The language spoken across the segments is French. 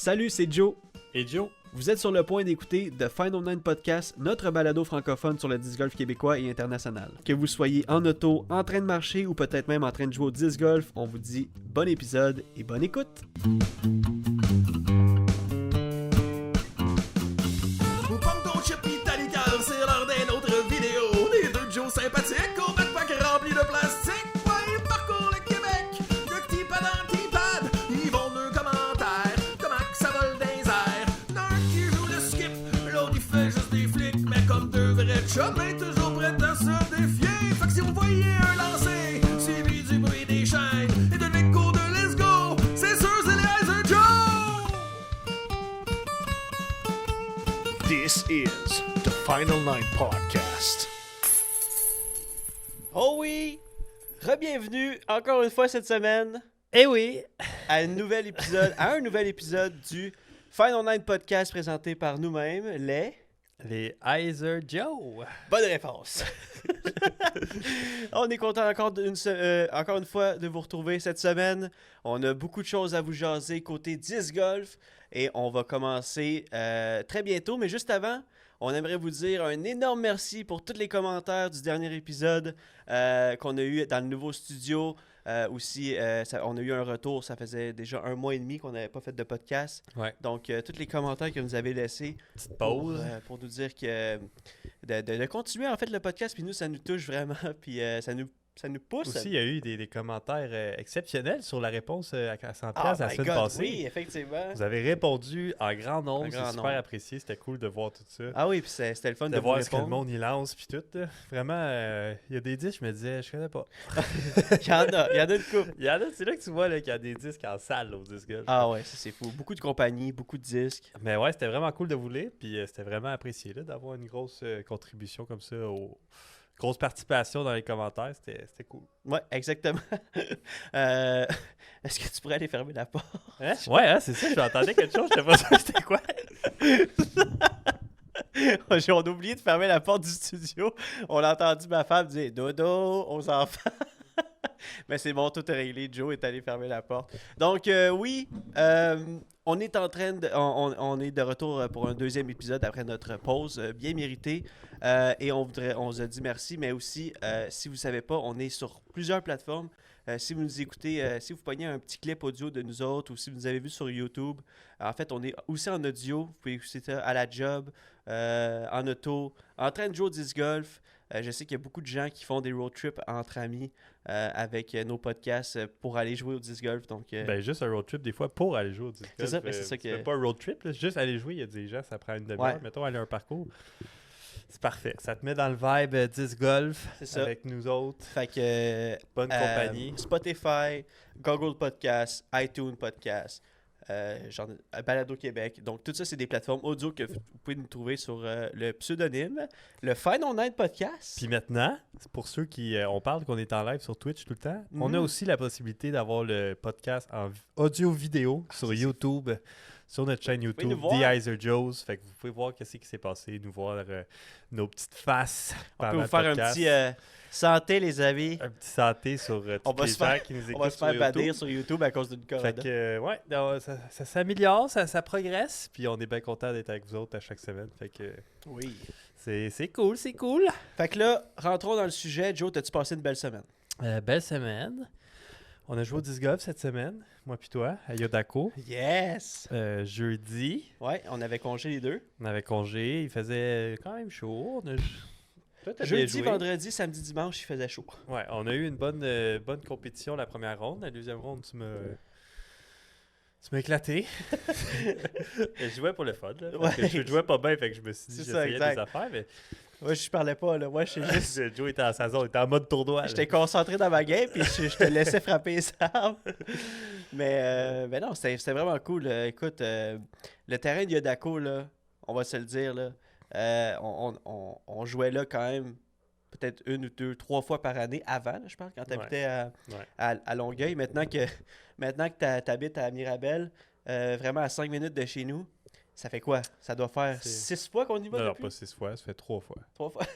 Salut, c'est Joe. Et Joe. Vous êtes sur le point d'écouter The Final Nine Podcast, notre balado francophone sur le disc golf québécois et international. Que vous soyez en auto, en train de marcher ou peut-être même en train de jouer au disc golf, on vous dit bon épisode et bonne écoute. Pomme ton chip pis ta liqueur, c'est l'heure d'une autre vidéo. Des deux Joe sympathiques au backpack rempli de plastique. Ouais, ils parcourent le Québec, de T-pad en T-pad. Ils vont deux commentaires, comment que ça vole dans les airs. L'un qui joue le skip, l'autre il fait juste des flics. Mais comme deux vrais chums, toujours prêts à se défier. Fait que si vous voyez un lancer, suivi du bruit des chaînes et de l'écho de Let's Go, c'est sûr c'est les Heiser Joe! This is the Final Nine Podcast. Oh oui! Re-bienvenue encore une fois cette semaine Eh oui! à un nouvel épisode du Final Nine Podcast présenté par nous-mêmes, Les Heiser Joe. Bonne réponse! On est content encore une fois de vous retrouver cette semaine. On a beaucoup de choses à vous jaser côté disc golf et on va commencer très bientôt. Mais juste avant, on aimerait vous dire un énorme merci pour tous les commentaires du dernier épisode qu'on a eu dans le nouveau studio. Aussi, on a eu un retour, ça faisait déjà 1 mois et demi qu'on n'avait pas fait de podcast. Ouais. Donc, tous les commentaires que vous nous avez laissés Petite pause. pour nous dire que de continuer en fait le podcast, puis nous, ça nous touche vraiment, puis ça nous pousse. Aussi, il y a eu des commentaires exceptionnels sur la réponse à 100$ Ah, la my semaine God, passée. oui, effectivement. Vous avez répondu en grand nombre, En c'est grand super nombre. apprécié, c'était cool de voir tout ça. Ah oui, puis c'était le fun De de vous voir ce que le répondre. monde y lance puis tout. Là. Vraiment, il y a des disques, je me disais, je connais pas. Il y en a une couple. Il y en a, c'est là que tu vois là, qu'il y a des disques en salle là, au disque golf. Ah ouais, ça c'est fou. Beaucoup de compagnies, beaucoup de disques. Mais ouais, c'était vraiment cool de vous lire, puis c'était vraiment apprécié là, d'avoir une grosse contribution comme ça, grosse participation dans les commentaires, c'était cool. Ouais, exactement. Est-ce que tu pourrais aller fermer la porte? Hein? Ouais, hein, c'est ça, j'entendais quelque chose, je sais pas sûr c'était quoi. On a oublié de fermer la porte du studio. On a entendu ma femme dire dodo aux enfants. Mais c'est bon, tout est réglé. Joe est allé fermer la porte. Donc, oui, on est en train de. On est de retour pour un deuxième épisode après notre pause bien méritée. Et on vous a dit merci, mais aussi, si vous ne savez pas, on est sur plusieurs plateformes. Si vous nous écoutez, si vous pognez un petit clip audio de nous autres ou si vous nous avez vu sur YouTube, en fait, on est aussi en audio. Vous pouvez écouter ça à la job, en auto, en train de jouer au disc golf. Je sais qu'il y a beaucoup de gens qui font des road trips entre amis avec nos podcasts pour aller jouer au disc golf. Donc, Ben, juste un road trip, des fois, pour aller jouer au disc golf. C'est ça, ben, c'est ça tu que- fais pas un road trip, là, juste aller jouer, il y a des gens, ça prend une demi-heure. Ouais. Mettons, aller un parcours. C'est parfait. Ça te met dans le vibe disc golf C'est ça. avec nous autres. fait que Bonne compagnie. Spotify, Google Podcast, iTunes Podcast, Balado Québec. Donc, tout ça, c'est des plateformes audio que vous pouvez nous trouver sur le pseudonyme, le Final Night Podcast. Puis maintenant, c'est pour ceux qui... on parle qu'on est en live sur Twitch tout le temps. On a Mhm. aussi la possibilité d'avoir le podcast en audio-vidéo sur YouTube, sur notre chaîne YouTube, nous The voir. Heiser Joes. Fait que vous pouvez voir qu'est-ce qui s'est passé, nous voir nos petites faces On peut pendant vous le faire un podcast. petit santé, les amis. Un petit santé sur On tous va les se faire- gens qui nous écoutent On va se sur faire YouTube. bannir sur YouTube à cause d'une Fait corona. que, ouais, non, ça s'améliore, ça progresse, puis on est bien content d'être avec vous autres à chaque semaine. Fait que Oui. c'est cool, c'est cool. Fait que là, rentrons dans le sujet. Joe, t'as-tu passé une belle semaine? Belle semaine. On a joué au disc golf cette semaine, moi puis toi, à Yodako. Yes! Jeudi, Ouais, on avait congé les deux. on avait congé, il faisait quand même chaud. Toi, t'as bien Jeudi, joué. vendredi, samedi, dimanche, il faisait chaud. Ouais, on a eu une bonne compétition la première ronde. La deuxième ronde, tu m'as éclaté. Je jouais pour le fun. Là, parce que Ouais. je jouais pas bien, fait que je me suis dit C'est ça, j'essayais exact. des affaires, mais Moi, je parlais pas, là. Moi, j'étais juste... Joe était en sa zone, il était en mode tournoi. là. J'étais concentré dans ma game, puis je te laissais frapper les arbres. Mais non, c'était vraiment cool. Écoute, le terrain de Yodako, là, on va se le dire, là, on jouait là quand même peut-être 1 ou 2, 3 fois par année avant, là, je pense, quand tu habitais Ouais. à Longueuil. Maintenant que tu habites à Mirabel, vraiment à 5 minutes de chez nous, ça fait quoi? Ça doit faire C'est- 6 fois qu'on y va Non, depuis? pas 6 fois, ça fait 3 fois. 3 fois?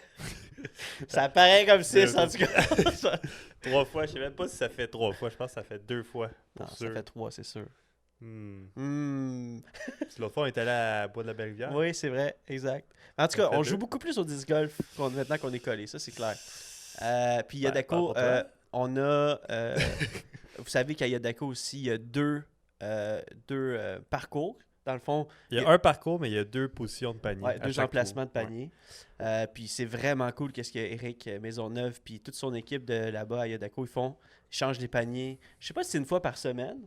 Ça paraît comme 6 en tout cas. 3 fois, je sais même pas si ça fait 3 fois, je pense que ça fait 2 fois. Non, Pour ça sûr. fait 3, c'est sûr. Puis l'autre fois, on est allé à Bois-de-la-Belle-Rivière. Oui, c'est vrai, exact. En tout Ça cas, fait on deux. joue beaucoup plus au disc golf maintenant qu'on est collé, ça c'est clair. Puis Ben, Yodako, parle pour toi. on a... vous savez qu'à Yodako aussi, il y a deux parcours. Dans le fond, Il y a un parcours, mais il y a 2 positions de panier. ouais, à 2 chaque emplacements de trou. Ouais. panier. Puis c'est vraiment cool qu'est-ce que Eric Maisonneuve puis toute son équipe de là-bas à Yodako, ils changent les paniers. Je sais pas si c'est une fois par semaine,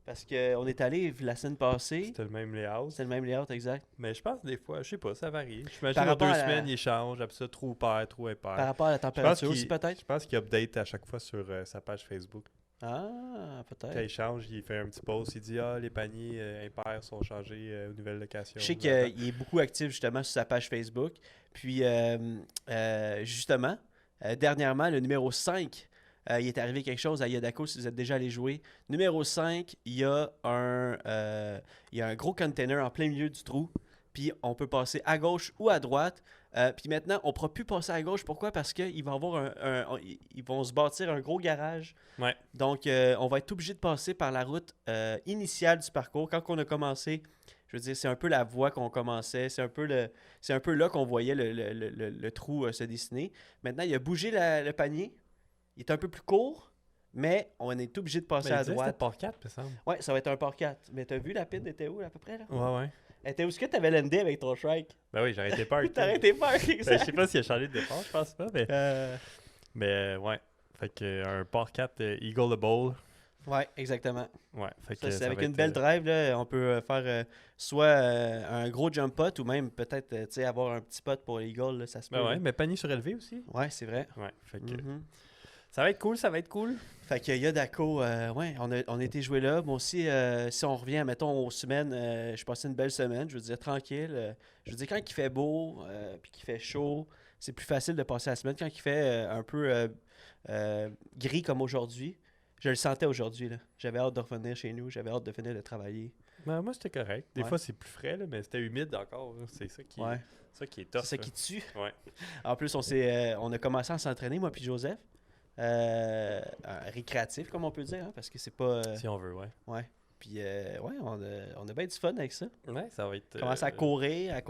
parce qu'on est allé la semaine passée. C'était le même layout. C'est le même layout, exact. Mais je pense des fois, je sais pas, ça varie. J'imagine Par dans rapport 2 à la- semaines, ils changent. Après ça, trou pair, trou impair. Par rapport à la Je pense température aussi, qu'il- peut-être? Je pense qu'il update à chaque fois sur sa page Facebook. Ah, Quand il peut-être. change, il fait un petit post. Il dit les paniers impairs sont changés aux nouvelles locations. Je sais qu'il est beaucoup actif justement sur sa page Facebook. Puis, justement, dernièrement, le numéro 5, il est arrivé quelque chose à Yodako, si vous êtes déjà allé jouer. Numéro 5, il y a un gros container en plein milieu du trou. Puis, on peut passer à gauche ou à droite. Puis maintenant, on ne pourra plus passer à gauche. Pourquoi? Parce qu'ils vont avoir ils vont se bâtir un gros garage. Ouais. Donc, on va être obligé de passer par la route initiale du parcours. Quand on a commencé, je veux dire, c'est un peu la voie qu'on commençait. C'est un peu là qu'on voyait le trou se dessiner. Maintenant, il a bougé le panier. Il est un peu plus court, mais on est obligé de passer Mais à il disait que droite. c'était par 4, me semble. Ouais, ça va être un par 4. Mais t'as vu la pine était où à peu près là? Ouais. Elle était où? Est-ce que t'avais l'ND avec ton strike? Ben oui, j'ai arrêté peur. T'as arrêté pas, Ben, je exact. sais pas s'il a changé de départ, je pense pas. Mais ouais. Fait que un par 4 Eagle the Bowl. Ouais, exactement. Ouais. Fait Ça, que c'est ça avec va une être, belle drive, là, on peut faire soit un gros jump putt ou même peut-être tu sais, avoir un petit putt pour l'Eagle, là, ça se peut. Ben ouais, là. mais panier surélevé aussi. Ouais, c'est vrai. Ouais. Fait que Mhm. ça va être cool, ça va être cool. Fait que Yodako, ouais, on a été joué là. Moi aussi, si on revient, mettons, aux semaines, je passais une belle semaine, je veux dire, tranquille. Je veux dire, quand il fait beau, puis qu'il fait chaud, c'est plus facile de passer la semaine. Quand il fait un peu gris comme aujourd'hui, je le sentais aujourd'hui, là. J'avais hâte de revenir chez nous, j'avais hâte de finir de travailler. Ben, moi, c'était correct. Des Ouais. fois, c'est plus frais, là, mais c'était humide encore. Là. C'est ça qui, Ouais. ça qui est tough. C'est ça là. qui tue. Ouais. En plus, on a commencé à s'entraîner, moi puis Joseph. Récréatif, comme on peut dire, hein, parce que c'est pas... Si on veut, ouais. ouais. Puis, ouais, on a bien du fun avec ça. Ouais, ça va être. Commencer à courir, à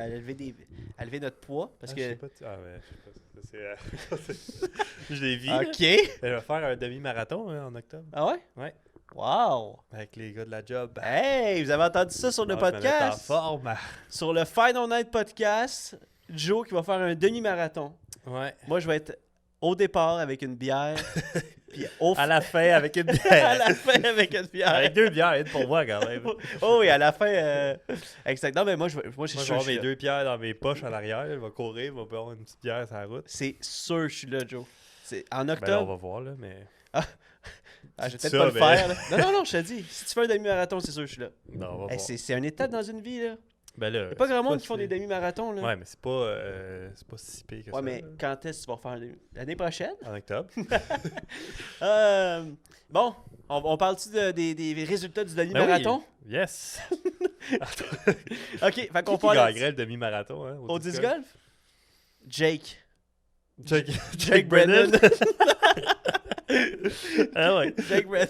lever notre poids, parce Je sais que... pas, ouais, je sais pas. Je l'ai vu. OK! Elle va faire un demi-marathon hein, en octobre. Ah ouais? Ouais. Wow! Avec les gars de la job. Hey! Vous avez entendu ça sur le Ah, je me mets en podcast? forme. Sur le Final Night Podcast, Joe qui va faire un demi-marathon. Ouais. Moi, je vais être au départ avec une bière, puis À la fin, avec une à bière. la fin avec une bière. Avec 2 bières, une pour moi quand même. Oh oui, à la fin. Exact. Non, mais moi, je suis Moi, je vais sûr. avoir Je suis mes là. 2 bières dans mes poches en arrière. Je vais courir, je vais boire une petite bière sur la route. C'est sûr, je suis là, Joe. C'est en Ben là, on octobre. va voir, là, mais. Ah, je vais C'est peut-être pas ça, le mais- faire. Là. Non, je te dis. Si tu fais un demi-marathon, c'est sûr, je suis là. Non, on va Hey, voir. c'est une étape dans une vie, là. Ben là. Il n'y a pas grand monde qui font si- des demi-marathons, là. Ouais, mais c'est pas si pire que Ouais, ça. mais là. quand est-ce que tu vas faire l'année prochaine? En octobre. Bon, on parle-tu des résultats du demi-marathon? Ben oui. Yes. OK, fait qu'on Qui parle gagnerait le demi-marathon hein, au disc golf? Jake. Jake Brennan. Ah ouais. Jake Brennan.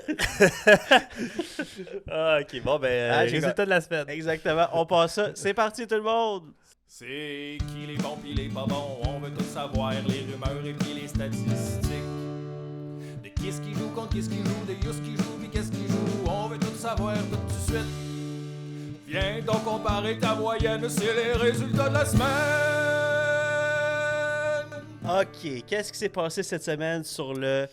Ah, ok, bon, ben, Ah, j'ai résultat de la semaine. Exactement, on passe ça. C'est parti tout le monde! C'est qui les bons pis les pas bons, on veut tout savoir, les rumeurs et puis les statistiques. De qui ce qui joue contre qui ce qui joue, de yous qui joue pis qu'est-ce qui joue, on veut tout savoir tout de suite. Viens donc comparer ta moyenne, c'est les résultats de la semaine. OK, qu'est-ce qui s'est passé cette semaine sur le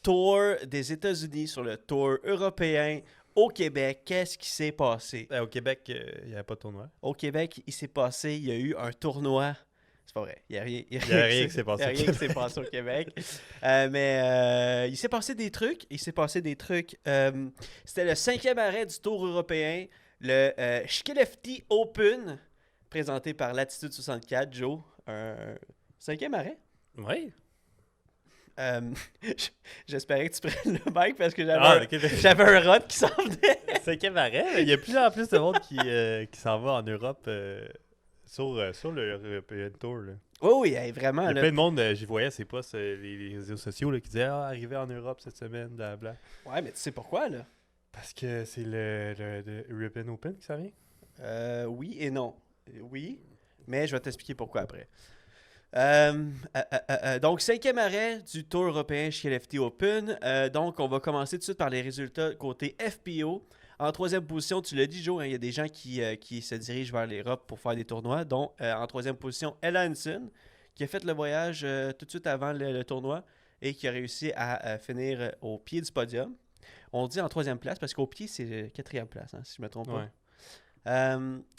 Tour des États-Unis, sur le Tour européen au Québec? Qu'est-ce qui s'est passé? Au Québec, il n'y avait pas de tournoi. Au Québec, il s'est passé, il y a eu un tournoi. C'est pas vrai, il n'y a rien, y a rien qui s'est passé il y a au rien qui s'est passé au Québec. Mais il s'est passé des trucs. C'était le 5e arrêt du Tour européen, le Skellefteå Open, présenté par Latitude 64, Joe. Un 5e arrêt? Oui. J'espérais que tu prennes le mic parce que j'avais Ah, un, ok. j'avais un rot qui s'en venait. 5e arrêt. Il y a plus en plus de monde qui s'en va en Europe sur le European Tour. Là. Oui, oui, hey, vraiment. Il y a là. plein de monde, j'y voyais ses posts, les réseaux sociaux là, qui disaient arriver en Europe cette semaine, blablabla. Ouais, mais tu sais pourquoi, là? Parce que c'est le European Open qui s'en vient? Oui et non. Oui, mais je vais t'expliquer pourquoi après. Donc, 5e arrêt du Tour européen chez LFT Open. Donc, on va commencer tout de suite par les résultats côté FPO. En 3e position, tu l'as dit, Joe, il y a des gens qui se dirigent vers l'Europe pour faire des tournois. Donc, en 3e position, Ella Hansen, qui a fait le voyage tout de suite avant le tournoi et qui a réussi à finir au pied du podium. On dit en 3e place parce qu'au pied, c'est 4e place, hein, si je ne me trompe pas. Ouais.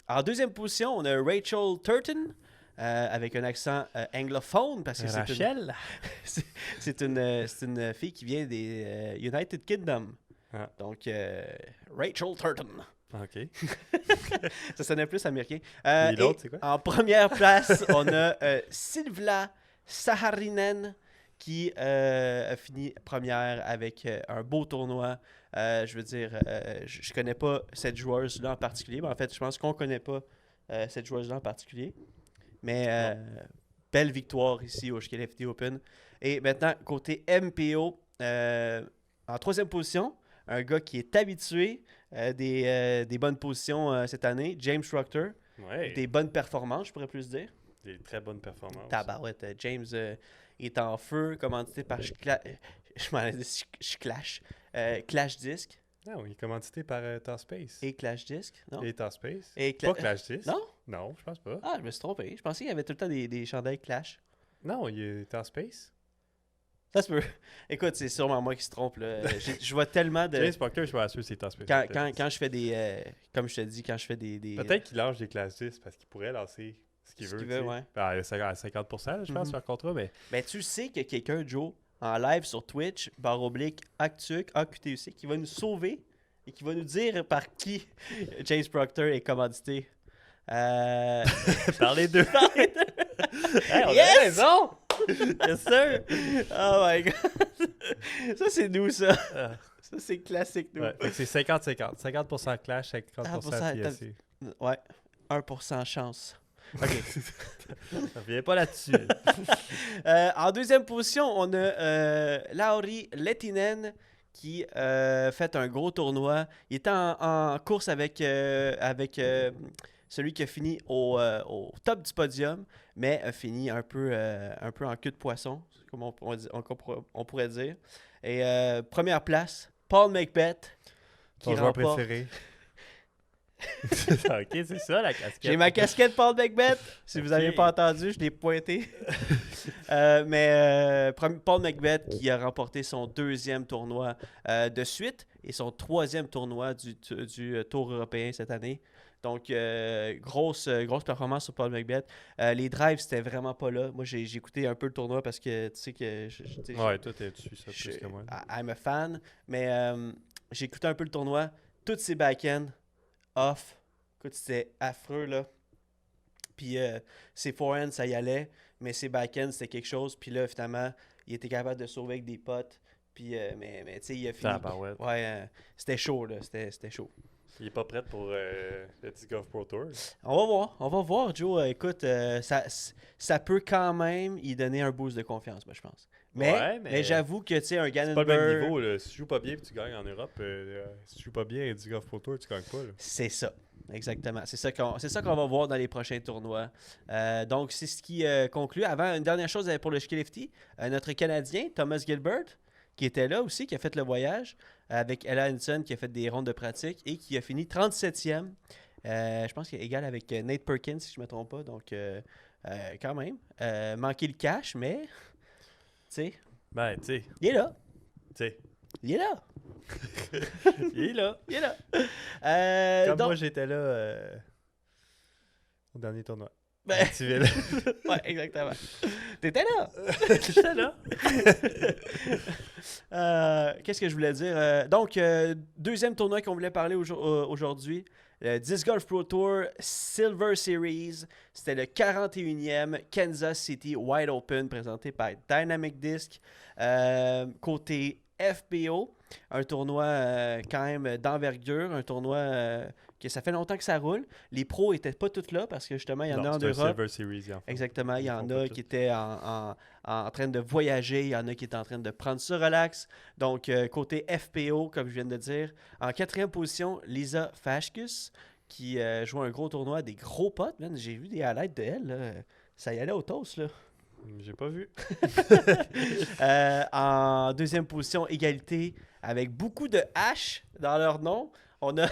En 2e position, on a Rachel Turton. Avec un accent anglophone parce que Rachel? c'est une fille qui vient des United Kingdom. Ah. Donc, Rachel Turton. OK. Ça sonnait plus américain. Et l'autre, c'est quoi? En première place, on a Silvla Saharinen qui a fini première avec un beau tournoi. Je veux dire, je connais pas cette joueuse-là en particulier, mais en fait, je pense qu'on connaît pas cette joueuse-là en particulier. Mais belle victoire ici au LFT Open. Et maintenant, côté MPO, en 3e position, un gars qui est habitué des bonnes positions cette année, James Proctor. Ouais. Des bonnes performances, je pourrais plus dire. Des très bonnes performances. Tabarouette, James est en feu, commandité par Clash Disc. Non, il est commandité par Tarspace. Et Clash Disc, non? Et Tarspace. Et Pas Clash Disc. Non? Non, je pense pas. Ah, je me suis trompé. Je pensais qu'il y avait tout le temps des chandails Clash. Non, il est Tarspace. Ça se peut. Écoute, c'est sûrement moi qui se trompe. Là. Je vois tellement de... James Proctor, je suis pas sûr que c'est Tarspace. Quand je fais des... comme je te dis, quand je fais des... Peut-être qu'il lâche des Clash Disc parce qu'il pourrait lancer ce qu'il veut. Ouais. Ben, à 50%, là, je pense, sur un contrat, mais... Ben, tu sais que quelqu'un, Joe, en live sur Twitch, /AQTUC, qui va nous sauver et qui va nous dire par qui James Proctor est commandité. Par les deux. Hey, on Yes! a raison! Yes, sir! Oh my God! Ça, c'est nous, ça. Ça, c'est classique, nous. Ouais, fait que c'est 50-50. 50% Clash, 50% TSC. Ouais. 1% chance. OK. Ça revient pas là-dessus. En 2e position, on a Lauri Lehtinen qui fait un gros tournoi. Il était en course avec celui qui a fini au top du podium, mais a fini un peu en queue de poisson, comme on pourrait dire. Et première place, Paul McBeth. Ton joueur préféré. OK, c'est ça la casquette. J'ai ma casquette Paul McBeth. Si vous n'avez pas entendu, je l'ai pointé. Mais Paul McBeth qui a remporté son 2e tournoi de suite et son 3e tournoi du Tour européen cette année. Donc, grosse performance sur Paul McBeth. Les drives, c'était vraiment pas là. Moi, j'ai écouté un peu le tournoi parce que tu sais que... Ouais, toi, tu suis ça plus que moi. I'm a fan. Mais j'ai écouté un peu le tournoi. Toutes ses back-ends off. Écoute, c'était affreux, là. Puis ses forehands, ça y allait. Mais ses back-ends, c'était quelque chose. Puis là, finalement, il était capable de sauver avec des potes. Puis, mais tu sais, il a fini. Ouais, c'était chaud, là. C'était chaud. Il est pas prêt pour le Disc Golf Pro Tour. On va voir, Joe. Écoute, ça peut quand même y donner un boost de confiance, moi, je pense. Mais j'avoue que, tu sais, un Gannon c'est pas le même niveau, là. Si tu joues pas bien et tu gagnes en Europe, si tu joues pas bien à Disc Golf Pro Tour, tu gagnes pas, là. C'est ça. Exactement. C'est ça qu'on va voir dans les prochains tournois. Donc, c'est ce qui conclut. Avant, une dernière chose pour le LFT, notre Canadien, Thomas Gilbert, qui était là aussi, qui a fait le voyage, avec Ella Hansen, qui a fait des rondes de pratique et qui a fini 37e. Je pense qu'il est égal avec Nate Perkins, si je ne me trompe pas. Donc, quand même. Manqué le cash, mais, tu sais. Ben, tu sais. Il est là. Tu sais. Il est là. Il est là. Il est là. Comme moi, j'étais là au dernier tournoi. Ben... ouais, exactement. T'étais là. J'étais là. Qu'est-ce que je voulais dire? Donc, 2e tournoi qu'on voulait parler aujourd'hui. Le Disc Golf Pro Tour Silver Series. C'était le 41e Kansas City Wide Open présenté par Dynamic Disc. Côté FPO, un tournoi quand même d'envergure, un tournoi que ça fait longtemps que ça roule. Les pros étaient pas tous là parce que justement, il y en a en c'est un Europe. Silver Series. En fait. Exactement, il y Ils en font a pas qui tout. étaient en train de voyager, il y en a qui étaient en train de prendre ça relax. Donc, côté FPO, comme je viens de dire. En 4e position, Lisa Fashkus, qui joue un gros tournoi, des gros potes, man. J'ai vu des highlights de elle, là. Ça y allait au toast, là. J'ai pas vu. En 2e position, égalité, avec beaucoup de H dans leur nom. On a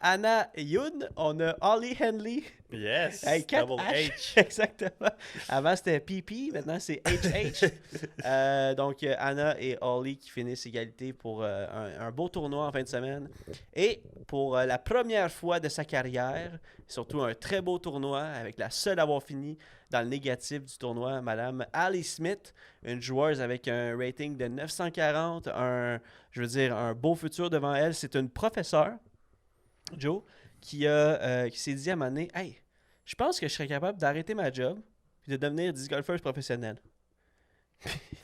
Anna Yoon, on a Holly Henley. Yes! Hey, 4 Double H. H. Exactement. Avant, c'était PP, maintenant, c'est HH. Donc, Anna et Holly qui finissent égalité pour un beau tournoi en fin de semaine. Et pour la première fois de sa carrière, surtout un très beau tournoi, avec la seule à avoir fini dans le négatif du tournoi, Madame Ali Smith, une joueuse avec un rating de 940, je veux dire, un beau futur devant elle. C'est une professeure, Joe, qui s'est dit à un moment donné, « Hey, je pense que je serais capable d'arrêter ma job et de devenir disc golfeuse professionnelle. »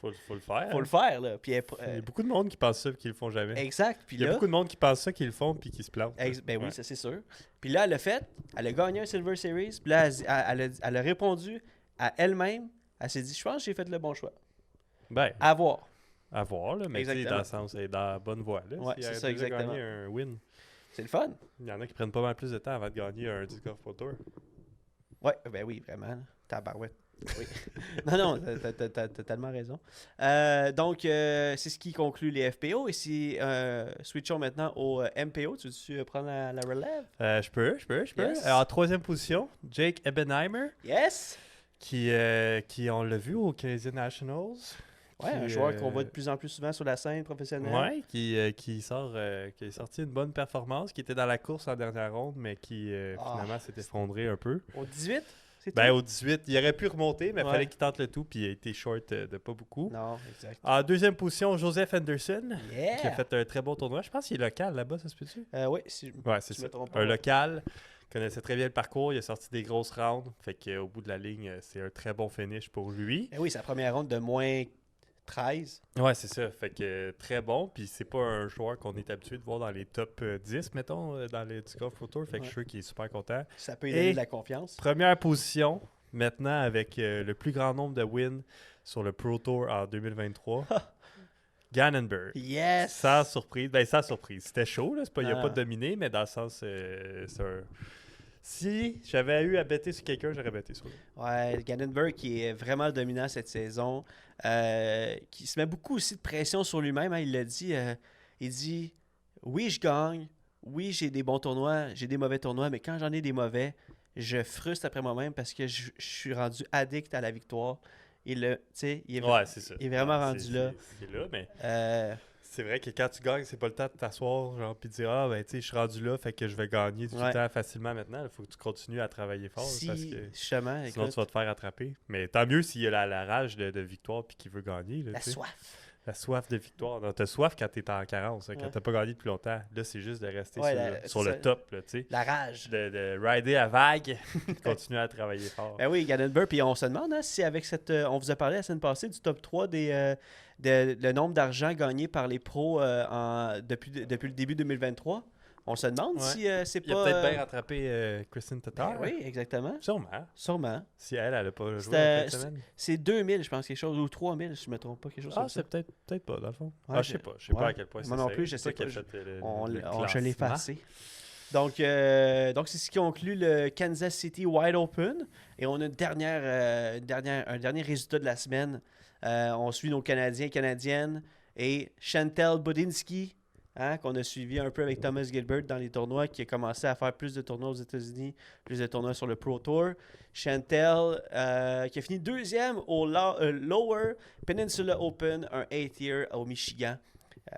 Faut le faire. Faut le faire, là. Puis Il y a beaucoup de monde qui pense ça et qui le font jamais. exact. Puis Il y a là, beaucoup de monde qui pense ça, qui le font puis qui se plantent. ben oui, Ouais. ça c'est sûr. Puis là, elle l'a fait. Elle a gagné un Silver Series. Puis là, elle a répondu à elle-même. Elle s'est dit, je pense que j'ai fait le bon choix. Ben, À voir. à voir, là, mais tu sais, Exactement. dans le sens, elle est dans la bonne voie. Là. Ouais, Si c'est elle a ça, déjà exactement. gagné un win. C'est le fun. Il y en a qui prennent pas mal plus de temps avant de gagner un Disc Golf Pro Tour. Ouais, ben oui, vraiment. là. Tabarouette. Oui. Non, t'as tellement raison. Donc, c'est ce qui conclut les FPO. Et si switchons maintenant au MPO, tu veux prendre la relève? Je peux. Yes. En 3e position, Jake Ebenheimer, Yes! qui on l'a vu au Canadian Nationals. Ouais, un Qui, joueur qu'on voit de plus en plus souvent sur la scène professionnelle. Ouais, qui a sorti une bonne performance, qui était dans la course en dernière ronde, mais qui finalement s'est effondré un peu. Au 18, c'est Ben, tout? au 18, il aurait pu remonter, mais il Ouais. fallait qu'il tente le tout, puis il a été short de pas beaucoup. Non, exact. En 2e position, Joseph Anderson, Yeah! qui a fait un très bon tournoi. Je pense qu'il est local là-bas, ça se peut-tu? Oui, si Ouais, c'est je ça. me trompe pas. Un local, connaissait très bien le parcours, il a sorti des grosses rounds, fait qu'au bout de la ligne, c'est un très bon finish pour lui. Eh oui, sa première ronde de moins 13. Ouais, c'est ça, fait que très bon, puis c'est pas un joueur qu'on est habitué de voir dans les top 10, mettons, dans les Disc Golf Pro Tour, fait que Ouais. je suis sûr qu'il est super content. Ça peut lui donner Et- de la confiance. Première position, maintenant avec le plus grand nombre de wins sur le Pro Tour en 2023. Gannonberg. Yes! Sans surprise. Ben, sans surprise. C'était chaud, là. Il n'a Ah. pas dominé, mais dans le sens. Si j'avais eu à bêter sur quelqu'un, j'aurais bêté sur lui. Ouais, Gannonberg qui est vraiment dominant cette saison, qui se met beaucoup aussi de pression sur lui-même. Hein, il l'a dit. Il dit oui, je gagne. Oui, j'ai des bons tournois, j'ai des mauvais tournois, mais quand j'en ai des mauvais, je frustre après moi-même parce que je suis rendu addict à la victoire. Il est, Ouais, c'est ça. il est vraiment Ouais, rendu là. C'est là, mais euh, c'est vrai que quand tu gagnes, c'est pas le temps de t'asseoir, genre, puis de dire, ah, ben, tu sais, je suis rendu là, fait que je vais gagner du Ouais. temps facilement maintenant. Il faut que tu continues à travailler fort, si, parce que justement, sinon, écoute, tu vas te faire attraper. Mais tant mieux s'il y a la rage de victoire puis qu'il veut gagner. Là, la tu sais. soif. La soif de victoire. Non, t'as soif quand t'es en carence, hein, quand Ouais. t'as pas gagné depuis longtemps. Là, c'est juste de rester Ouais, sur c'est le ça. top, là, tu sais. La rage. De rider à vague, continuer à travailler fort. Ben oui, Gannonberg. Puis on se demande hein, si avec cette. On vous a parlé la semaine passée du top 3 le nombre d'argent gagné par les pros depuis le début 2023. On se demande Ouais. si c'est Il a pas. peut-être bien rattrapé Kristen Tatar. Ben oui, exactement. Sûrement. Sûrement. Si elle a pas joué C'était- cette semaine. C'est 2000, je pense, quelque chose, ou 3000, si je me trompe pas, quelque chose Ah, comme ça. c'est peut-être pas, dans le fond. Ouais, ah, je sais pas. Je sais ouais. pas à quel point c'est Moi non serré. plus, je C'est sais toi qui pas. as fait le On je l'ai classement. effacé. Donc, c'est ce qui conclut le Kansas City Wide Open. Et on a un dernier résultat de la semaine. On suit nos Canadiens et Canadiennes. Et Chantel Budinski, hein, qu'on a suivi un peu avec Thomas Gilbert dans les tournois, qui a commencé à faire plus de tournois aux États-Unis, plus de tournois sur le Pro Tour. Chantel, qui a fini deuxième au Lower Peninsula Open, un 8th year au Michigan.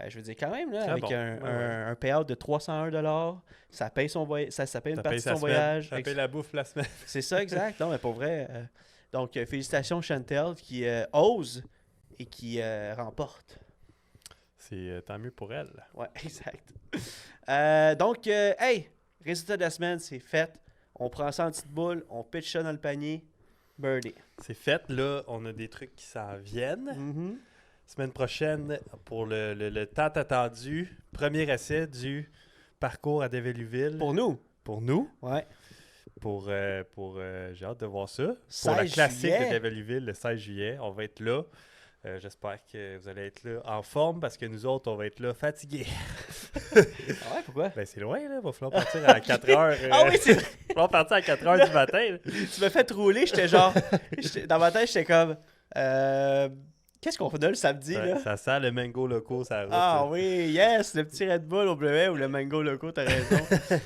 Je veux dire, quand même, là, Très avec bon. un payout de 301 $, ça paye son voyage, ça paye une Ça partie paye de sa son semaine, voyage. Ça paye la bouffe la semaine. C'est ça, exact. Non, mais pour vrai. Donc, félicitations Chantel qui ose et qui remporte. C'est tant mieux pour elle. Ouais, exact. Donc, hey, résultat de la semaine, c'est fait. On prend ça en petite boule, on pitch ça dans le panier. Birdie. C'est fait. Là, on a des trucs qui s'en viennent. Mhm. Semaine prochaine, pour le tant attendu, premier essai du parcours à Déveluville. Pour nous. pour nous. Ouais. J'ai hâte de voir ça. Pour 16 la classique juillet. de Devilville le 16 juillet, on va être là. J'espère que vous allez être là en forme parce que nous autres, on va être là fatigués. Ah ouais, pourquoi? Ben, c'est loin, là. Il va falloir partir à 4 heures. Ah oui, c'est vrai. Il va falloir partir à 4 heures du matin. Là. Tu m'as fait rouler, j'étais genre... dans ma tête, j'étais comme... Qu'est-ce qu'on fait là le samedi, là? Ça sent le mango loco, ça route. Ah là. oui, yes! Le petit Red Bull au bleuet ou le mango loco, t'as raison. Fait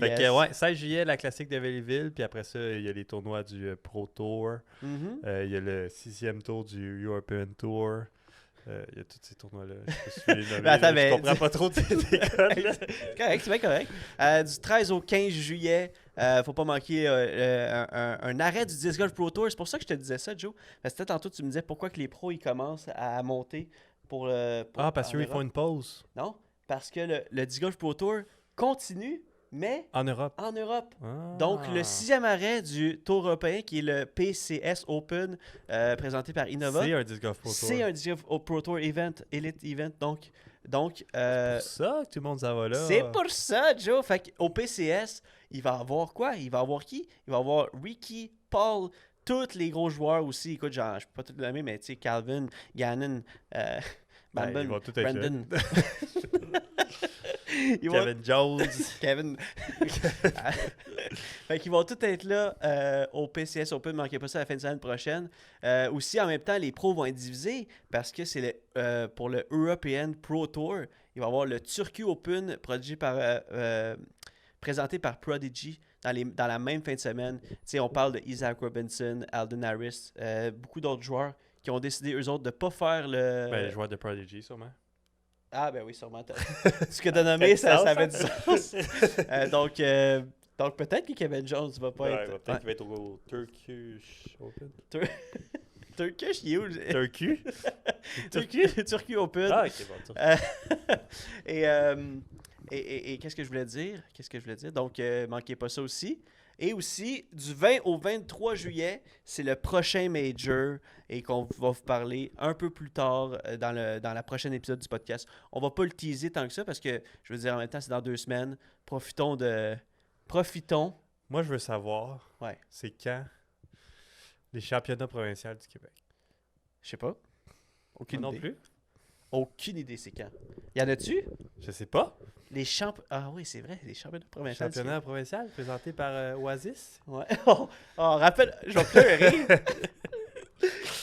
Yes. que, ouais, 16 juillet, la classique de Valleyville. Puis après ça, il y a les tournois du Pro Tour. Mhm. Il y a le 6e tour du European Tour. Il y a tous ces tournois-là. Je sais pas si je vais les nommer, Mais attends, là. mais- Je comprends pas trop tes codes. là. C'est correct, c'est bien correct. Du 13 au 15 juillet, faut pas manquer un arrêt du Disc Golf Pro Tour. C'est pour ça que je te disais ça, Joe. Parce que tantôt, tu me disais pourquoi que les pros ils commencent à monter pour Ah, parce en qu'ils Europe. font une pause. Non, parce que le Disc Golf Pro Tour continue, mais En Europe. en Europe. Ah. Donc, le 6e arrêt du Tour européen, qui est le PCS Open, présenté par Innova, C'est un Disc Golf Pro Tour. c'est un Disc Golf Pro Tour event, Elite Event. Donc C'est pour ça que tout le monde s'en va là. c'est pour ça, Joe. Fait qu'au PCS, il va avoir quoi? Il va avoir qui? Il va avoir Ricky, Paul, tous les gros joueurs aussi. Écoute, genre, je peux pas tout le nommer, mais tu sais, Calvin, Gannon, Ben, Bamban, ils vont tous être là. Brandon. Ils vont- Kevin Jones. Kevin. Fait qu'ils vont tous être là au PCS Open. Ne manquez pas ça la fin de semaine prochaine. Aussi, en même temps, les pros vont être divisés parce que c'est pour le European Pro Tour. Il va y avoir le Turkey Open présenté par Prodigy dans la même fin de semaine. Tu sais, on parle de Isaac Robinson, Alden Harris, beaucoup d'autres joueurs qui ont décidé, eux autres, de ne pas faire le... Ben, les joueurs de Prodigy, sûrement. Ah, ben oui, sûrement. Ce que tu as nommé, ça avait du sens. Donc peut-être que Kevin Jones va pas Ouais, être. peut-être qu'il va être au Turkish Open. Turkish, il est où? Turkey? Turkey Open. Ah, ok, bon. Turkey. Et qu'est-ce que je voulais dire? Donc, manquez pas ça aussi. Et aussi, du 20 au 23 juillet, c'est le prochain Major et qu'on va vous parler un peu plus tard dans la prochaine épisode du podcast. On va pas le teaser tant que ça parce que, je veux dire, en même temps, c'est dans 2 semaines. Profitons. Moi, je veux savoir, Ouais. c'est quand les championnats provinciaux du Québec. Je sais pas. Aucune Moi non idée. plus. Aucune idée, c'est quand. Y en a-tu? Je sais pas. Les championnats. Ah oui, c'est vrai, les championnats provinciaux. Championnat provincial présenté par Oasis. Ouais. Oh, rappelle, je vais pleurer.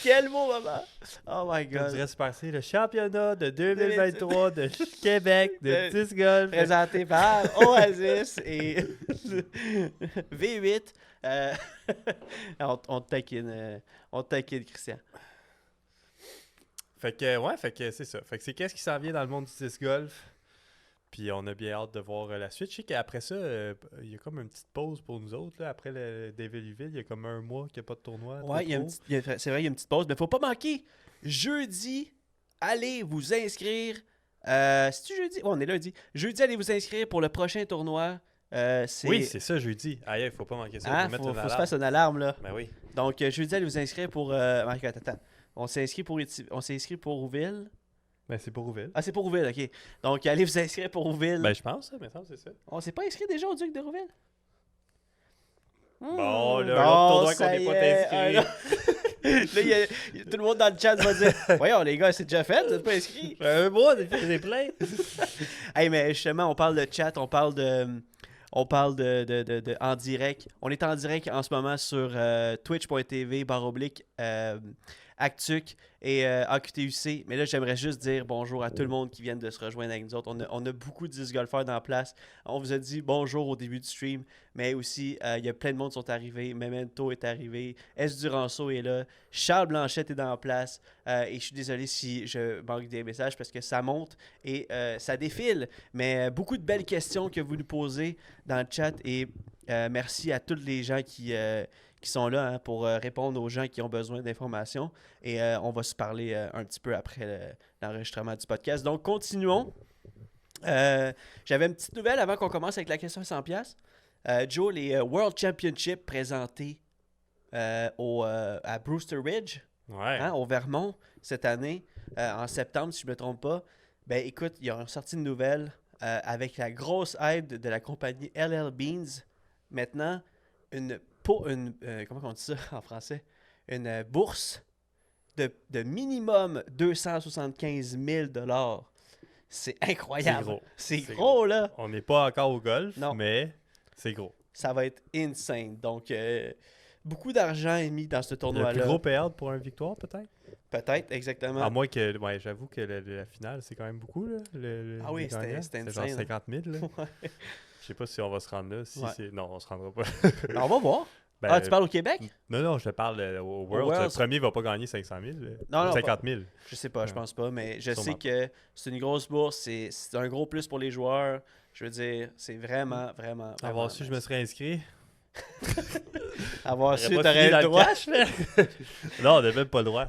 Quel beau moment. Oh my Comme god. dirait Super C, le championnat de 2023 de Québec de disc golf. Présenté par Oasis et V8. On te taquine, Christian. Fait que c'est ça. Fait que c'est qu'est-ce qui s'en vient dans le monde du disc golf. Puis on a bien hâte de voir la suite. Je sais qu'après ça, il y a comme une petite pause pour nous autres. Là. Après le Devilville, il y a comme 1 mois qu'il n'y a pas de tournoi. Ouais, c'est vrai, il y a une petite pause, mais faut pas manquer. Jeudi, allez vous inscrire. C'est-tu jeudi? Ouais, on est lundi. Jeudi, allez vous inscrire pour le prochain tournoi. Oui, c'est ça, jeudi. Aïe, il faut pas manquer ça. Hein, Faut mettre faut une se alarme. faire une alarme, là. Ben oui. Donc, jeudi, allez vous inscrire pour... attends. On s'est inscrit pour Rouville. Ben c'est pour Rouville. Ah, c'est pour Rouville, OK. Donc, allez vous inscrire pour Rouville. Ben je pense, mais ça, c'est ça. On s'est pas inscrit déjà au Duc de Rouville? Bon, là, un autre tournoi qu'on ça n'est y pas est, inscrit. Là, tout le monde dans le chat va dire « Voyons, les gars, c'est déjà fait, vous n'êtes pas inscrits. » Un mois, c'est plein. Hey, mais justement, on parle de chat, on parle de en direct. On est en direct en ce moment sur twitch.tv/Actuc et AQTUC. Mais là, j'aimerais juste dire bonjour à tout le monde qui vient de se rejoindre avec nous autres. On a beaucoup de disc golfeurs dans la place. On vous a dit bonjour au début du stream, mais aussi, il y a plein de monde qui sont arrivés. Memento est arrivé. S. Duranceau est là. Charles Blanchette est dans la place. Et je suis désolé si je manque des messages parce que ça monte et ça défile. Mais beaucoup de belles questions que vous nous posez dans le chat et merci à tous les gens qui sont là pour répondre aux gens qui ont besoin d'informations. Et on va se parler un petit peu après l'enregistrement du podcast. Donc, continuons. J'avais une petite nouvelle avant qu'on commence avec la question 100$. Joe, les World Championship présentés à Brewster Ridge, Ouais. hein, au Vermont, cette année, en septembre, si je ne me trompe pas. Ben écoute, ils ont sorti une nouvelle. avec la grosse aide de la compagnie LL Beans, maintenant, comment on dit ça en français? Une bourse de minimum 275 000 $. C'est incroyable. C'est gros, là. On n'est pas encore au golf, Non. mais c'est gros. Ça va être insane. Donc, beaucoup d'argent est mis dans ce Le tournoi-là. plus gros payout pour une victoire, peut-être? Peut-être, exactement. À moins que, ouais, j'avoue que la finale, c'est quand même beaucoup, là. Ah oui, le gagnant. c'était genre insane. 50 000, là. Ouais. Je sais pas si on va se rendre là. Ouais. Non, on se rendra pas. On va voir. Ben, Tu parles au Québec? Non, je te parle au World. World, Le premier va pas gagner 500 000. Non, 50 000. Je sais pas, je pense pas, mais je Sûrement sais que c'est une grosse bourse, c'est un gros plus pour les joueurs. Je veux dire, c'est vraiment, vraiment. Avoir su, je me serais inscrit. Avoir su, J'aurais pas t'aurais fini le dans droit. cash, là. Non, on n'a même pas le droit.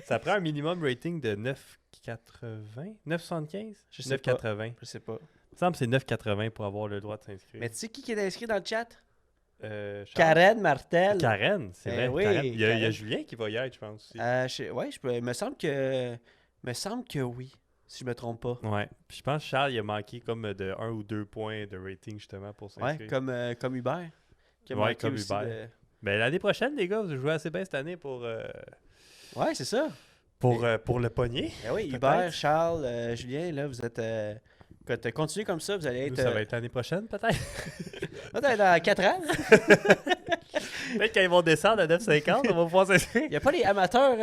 Ça prend un minimum rating de 9,80? 9,75? Je sais pas. 9,80. Je sais pas. Il me semble que c'est 9,80 pour avoir le droit de s'inscrire. Mais tu sais qui est inscrit dans le chat? Charles? Karen Martel. Karen, c'est Eh vrai. oui, Karen. Il y a Karen. Julien qui va y être, je pense. Aussi. Ouais, il me semble que oui, si je me trompe pas. Ouais. Puis je pense que Charles, il a manqué comme de 1 ou 2 points de rating, justement, pour Ouais, s'inscrire. comme Hubert. Qui a Ouais, manqué comme aussi Hubert. Mais l'année prochaine, les gars, vous jouez assez bien cette année pour Ouais, c'est ça. le pogner. Ben oui, Peut-être. Hubert, Charles, Julien, là, vous êtes. Continuez comme ça, vous allez Nous, être. ça va être l'année prochaine, peut-être. Peut-être dans 4 ans. Peut-être quand ils vont descendre à 9,50, on va pouvoir s'inscrire. Il n'y a pas les amateurs.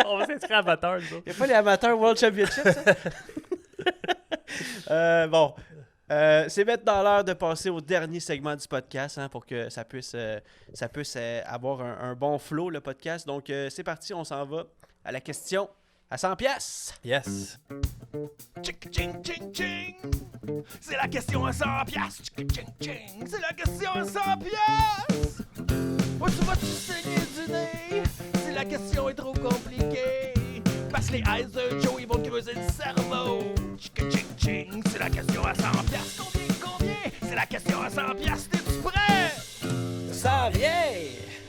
On va s'inscrire amateur, nous autres. Il n'y a pas les amateurs World Championship, ça? Bon. C'est maintenant l'heure de passer au dernier segment du podcast hein, pour que ça puisse avoir un bon flow, le podcast. Donc, c'est parti, on s'en va à la question à 100 pièces. Yes. Tchic, ching, ching, ching. C'est la question à 100 piastres. Tchic, ching, ching. C'est la question à 100 piastres. Où tu vas-tu saigner du nez? Si la question est trop compliquée. Parce que les eyes de Joe, ils vont te creuser le cerveau. Tchic, ching, ching. C'est la question à 100 piastres. Combien? C'est la question à 100 piastres. T'es-tu prêt? Ça vient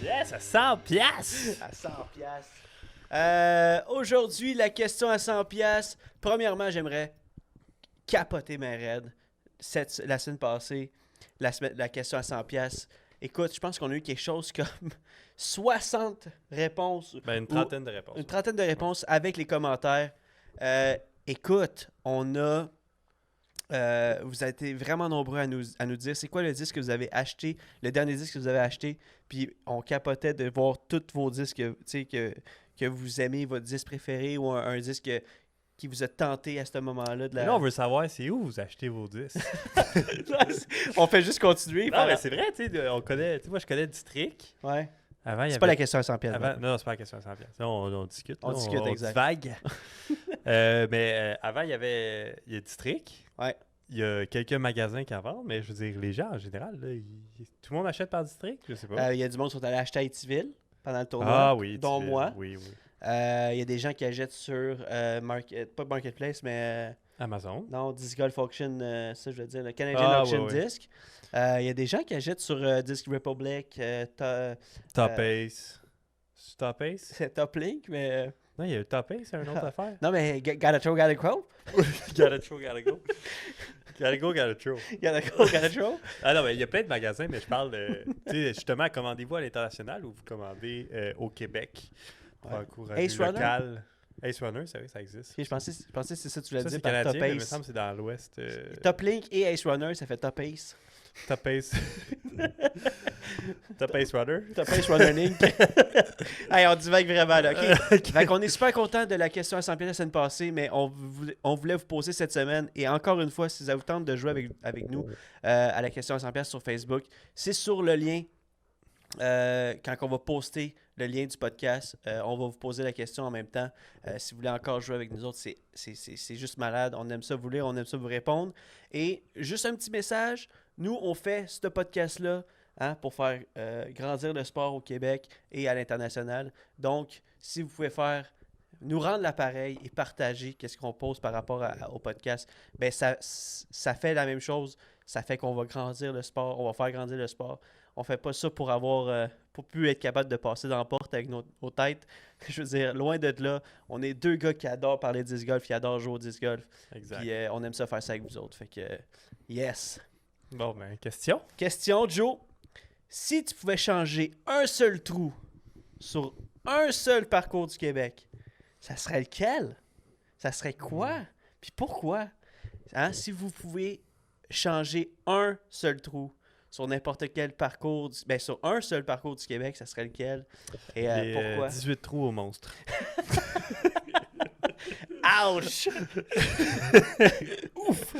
Yes, à 100 piastres. à 100 piastres. Aujourd'hui, la question à 100 piastres. Premièrement, j'aimerais capoter ma raide. La semaine passée, la question à 100 piastres. Écoute, je pense qu'on a eu quelque chose comme 60 réponses. Ben, une trentaine de réponses. Une trentaine de réponses avec les commentaires. Écoute, on a... vous avez été vraiment nombreux à nous dire c'est quoi le disque que vous avez acheté, le dernier disque que vous avez acheté. Puis on capotait de voir tous vos disques, tu sais, que vous aimez, votre disque préféré ou un disque qui vous a tenté à ce moment-là. De la... Là, on veut savoir c'est où vous achetez vos disques. On fait juste continuer. Non, mais c'est vrai, tu sais, on connaît, tu sais, moi je connais District. Ouais. Avant, il y C'est avait... pas la question à 100 piastres. Avant... Non, c'est pas la question à 100 piastres. On discute. On là, discute, exact. divague. Mais avant, il y a District. Ouais. Il y a quelques magasins qui en vendent, mais je veux dire, les gens, en général, là, tout le monde achète par District, je sais pas. Il y a du monde qui sont allés acheter à Etiville pendant le tournoi, Ah oui, dont tu- moi. Oui, oui. Il y a des gens qui achètent sur pas Marketplace, mais Amazon. non, Disc Golf Auction, ça je veux dire, le Canadian Ah, Auction ouais, ouais. Disc. Il y a des gens qui achètent sur Disc Republic, Top Ace. C'est Top Ace? c'est Top Link, mais... Non, il y a Top Ace, c'est une autre affaire. Non, mais Gotta Throw, Gotta Crow. Gotta throw, gotta go. Gotta go, gotta throw. Gotta Go, Gotta Throw. Ah non, mais il y a plein de magasins, mais je parle de... Tu sais, justement, commandez-vous à l'international ou vous commandez au Québec pour Ouais. encourager Ace le Runner? local. Ace Runner, c'est vrai, ça existe. Ok, je pensais que c'est ça que tu voulais Ça, dire c'est par canadien, Top mais il me Ace. semble que c'est dans l'Ouest. Top Link et Ace Runner, ça fait Top Ace. Top Ace. Top Ace Runner. Top Ace Runner Link. Hey, on divague vraiment là, ok? Fait qu'on est super content de la question à 100 pièces la semaine passée, mais on voulait vous poser cette semaine. Et encore une fois, si ça vous tente de jouer avec nous à la question à 100 pièces sur Facebook, c'est sur le lien. Quand on va poster le lien du podcast, on va vous poser la question en même temps. Si vous voulez encore jouer avec nous autres, c'est juste malade. On aime ça vous lire, on aime ça vous répondre. Et juste un petit message, nous, on fait ce podcast-là pour faire grandir le sport au Québec et à l'international. Donc, si vous pouvez nous rendre l'appareil et partager qu'est-ce qu'on pose par rapport au podcast, ben ça fait la même chose. Ça fait qu'on va grandir le sport, on va faire grandir le sport. On fait pas ça pour avoir pour plus être capable de passer dans la porte avec nos têtes. Je veux dire, loin de là, on est deux gars qui adorent parler de disc golf, qui adorent jouer au disc golf. Exact. Puis on aime ça faire ça avec vous autres. Fait que yes. Bon, ben, question. Question, Joe. Si tu pouvais changer un seul trou sur un seul parcours du Québec, ça serait lequel? Ça serait quoi? Puis pourquoi? Hein? Si vous pouvez changer un seul trou sur n'importe quel parcours, sur un seul parcours du Québec, ça serait lequel? Et Les, pourquoi? 18 trous au monstre. Ouch! Ouf!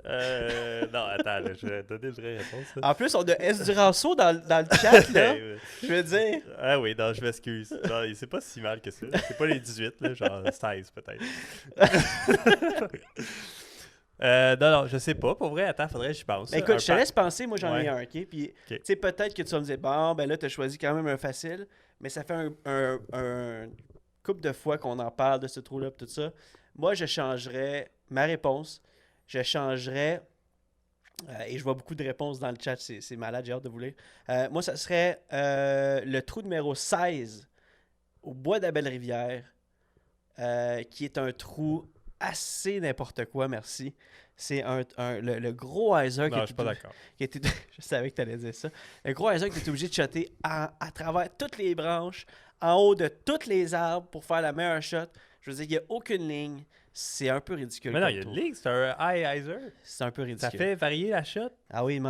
Non, attends, là, je vais donner une vraie réponse. Là. En plus, on a S. Duranceau dans le chat, là. Je veux dire... Ah oui, non, je m'excuse. Non, c'est pas si mal que ça. C'est pas les 18, là, genre 16 peut-être. Non, je sais pas. Pour vrai, attends, faudrait que je pense. Écoute, je te laisse penser, moi j'en ai un, OK? Puis, Ok. tu sais, peut-être que tu vas me dire, bon, ben là, tu as choisi quand même un facile, mais ça fait un couple de fois qu'on en parle de ce trou-là, pis tout ça. Moi, je changerais ma réponse. Je changerais, et je vois beaucoup de réponses dans le chat, c'est malade, j'ai hâte de vous lire. Moi, ça serait le trou numéro 16 au bois de la Belle-Rivière, qui est un trou assez n'importe quoi, merci. C'est le gros hyzer Non, je suis pas d'accord. je savais que tu allais dire ça. Le gros hyzer que tu es obligé de shotter à travers toutes les branches, en haut de tous les arbres pour faire la meilleure shot. Je veux dire, il n'y a aucune ligne. C'est un peu ridicule. Mais non, comme il y a tour. une ligue, c'est un high hyzer. C'est un peu ridicule. Ça fait varier la shot. Ah oui,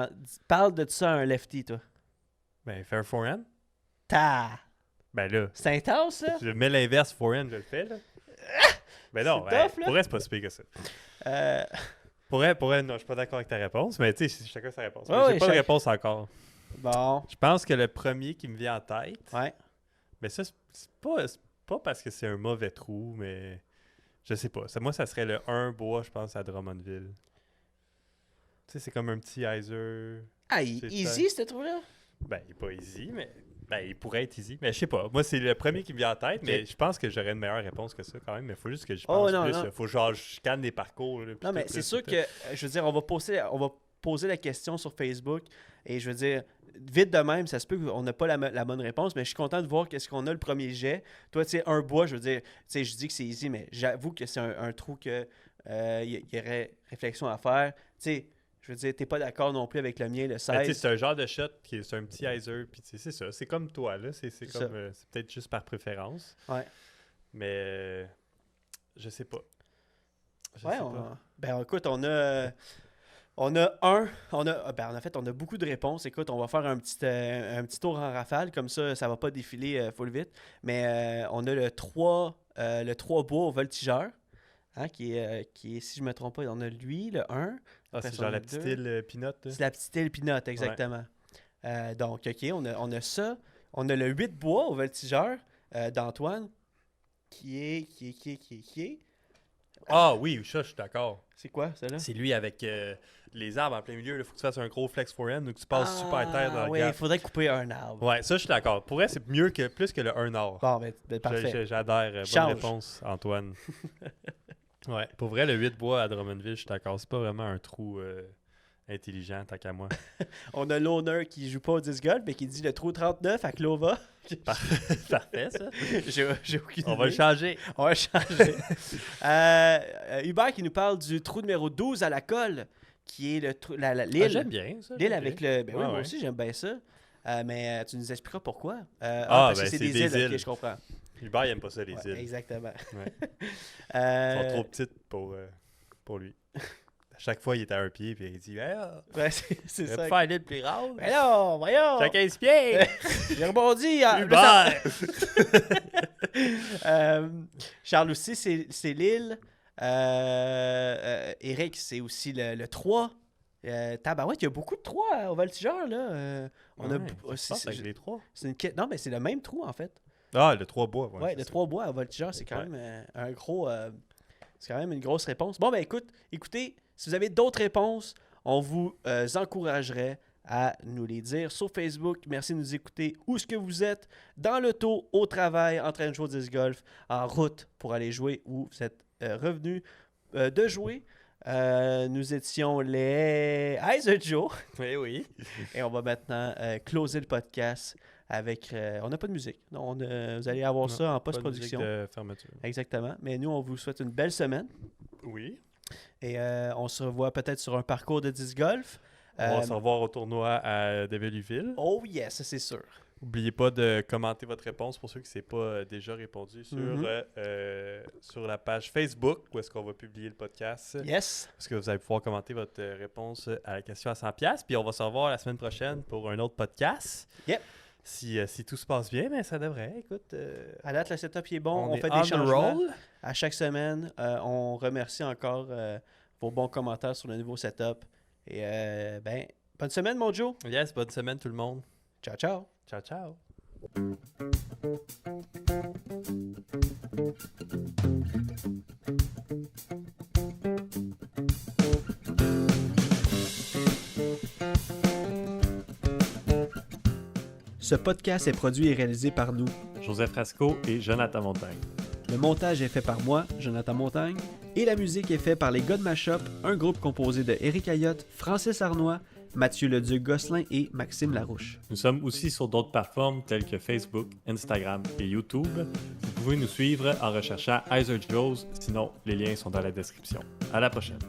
parle de ça à un lefty, toi. Ben, faire forehand. Ben Ben là, c'est intense, ça. je mets l'inverse forehand, je le fais, là. Ben non, C'est tough, là. pour vrai, c'est pas si pire que ça. Euh, Pour vrai, non, je suis pas d'accord avec ta réponse, mais tu sais, chacun sa réponse. Ouais, Mais j'ai ouais, pas de chaque- réponse encore. bon, Je pense que le premier qui me vient en tête, ouais. mais ça, c'est pas parce que c'est un mauvais trou, mais je sais pas. Moi, ça serait le 1 bois, je pense, à Drummondville. Tu sais, c'est comme un petit hyzer. Ah, C'est easy, ce trou-là? Ben, il est pas easy, mais ben, il pourrait être easy. Mais je sais pas. Moi, c'est le premier qui me vient en tête, mais je pense que j'aurais une meilleure réponse que ça quand même. Mais il faut juste que j'y pense non, plus. non. Il faut genre, je scanne les parcours. Là, puis Non, mais tout, c'est là, sûr tout, que, je veux dire, on va poser la question sur Facebook et je veux dire, vite de même, ça se peut qu'on n'a pas la bonne réponse, mais je suis content de voir qu'est-ce qu'on a le premier jet. Toi, tu sais, un bois, je veux dire, tu sais, je dis que c'est easy, mais j'avoue que c'est un trou que il y aurait réflexion à faire. Tu sais, je veux dire, t'es pas d'accord non plus avec le mien, le Ben, tu sais, 16. c'est un genre de shot qui est c'est un petit hyzer, puis tu sais, c'est ça. C'est comme toi, là. C'est C'est comme, c'est peut-être juste par préférence. Ouais. Mais je sais pas. Je Ouais, sais pas. ben écoute, on a beaucoup de réponses. Écoute, on va faire un petit tour en rafale, comme ça va pas défiler full vite. Mais on a le 3 bois au voltigeur, hein, qui est, si je me trompe pas, on a lui, le 1. Ah, Après c'est ça, genre on a la petite deux. île Pinotte. C'est la petite île Pinotte, exactement. Donc, OK, on a ça. On a le 8 bois au voltigeur d'Antoine, qui est... Ah oui, ça, je suis d'accord. C'est quoi, ça, là? C'est lui avec les arbres en plein milieu. Il faut que tu fasses un gros flex forehand ou que tu passes super terre dans le oui, il gap. faudrait couper un arbre. Ouais, ça, je suis d'accord. Pour vrai, c'est mieux que plus que le 1 nord. Bon, ben parfait. J'adhère. Bonne Change. réponse, Antoine. Ouais, pour vrai, le 8 bois à Drummondville, je suis d'accord. C'est pas vraiment un trou intelligent, tant qu'à moi. On a l'honneur qui joue pas au disc golf, mais qui dit le trou 39 à Clova. Parfait, ça. J'ai aucune On va le idée. changer. On va le changer. Hubert qui nous parle du trou numéro 12 à la colle, qui est le trou, l'île. Ah, j'aime bien ça. L'île j'aime avec bien. le. Ben oui, Ouais, moi ouais. aussi, j'aime bien ça. Mais tu nous expliqueras pourquoi. ben, Parce que c'est c'est des des îles. Ok, îles. je comprends. Hubert, il aime pas ça, les Ouais, îles. exactement. Ouais. Elles sont Euh, trop petites pour lui. À chaque fois, il est à un pied, puis il dit ah, ouais, c'est on va ça. faire l'île plus rare. Mais non, voyons! J'ai 15 pieds. J'ai rebondi. Hubert. Charles aussi, c'est l'île. Eric, c'est aussi le 3. Tabarouette, il y a beaucoup de 3 au voltigeur, là. On a, Ouais, ça se passe avec les trois. c'est une quête. Non, mais c'est le même trou, en fait. Ah, le 3 bois. Ouais, c'est le ça. 3 bois au voltigeur, c'est quand Ouais. même un gros. C'est quand même une grosse réponse. Bon, ben écoutez, si vous avez d'autres réponses, on vous encouragerait à nous les dire sur Facebook. Merci de nous écouter où est-ce que vous êtes, dans l'auto, au travail, en train de jouer au disc golf, en route pour aller jouer ou vous êtes revenu de jouer. Nous étions les Heiser Joe. Oui, oui. Et on va maintenant closer le podcast avec... on n'a pas de musique. Non, vous allez avoir ça en post-production. Pas de musique de fermeture. Exactement. Mais nous, on vous souhaite une belle semaine. Oui. Et on se revoit peut-être sur un parcours de disc golf. On va se revoir au tournoi à Déveluville. Oh yes, c'est sûr. N'oubliez pas de commenter votre réponse pour ceux qui ne s'est pas déjà répondu sur la page Facebook où est-ce qu'on va publier le podcast. Yes. Parce que vous allez pouvoir commenter votre réponse à la question à 100$. Puis on va se revoir la semaine prochaine pour un autre podcast. Yep. Si tout se passe bien, mais ça devrait. Écoute, à date, le setup est bon. On est fait on des the changements roll. à chaque semaine. On remercie encore vos bons commentaires sur le nouveau setup. Et bonne semaine, mon Joe. Yes, bonne semaine tout le monde. Ciao, ciao. Ciao, ciao. Ce podcast est produit et réalisé par nous. Joseph Rasco et Jonathan Montagne. Le montage est fait par moi, Jonathan Montagne, et la musique est faite par les gars de Mashup, un groupe composé de Éric Ayotte, Francis Arnois, Mathieu Leduc-Gosselin et Maxime Larouche. Nous sommes aussi sur d'autres plateformes telles que Facebook, Instagram et YouTube. Vous pouvez nous suivre en recherchant Heiser Joes, sinon les liens sont dans la description. À la prochaine.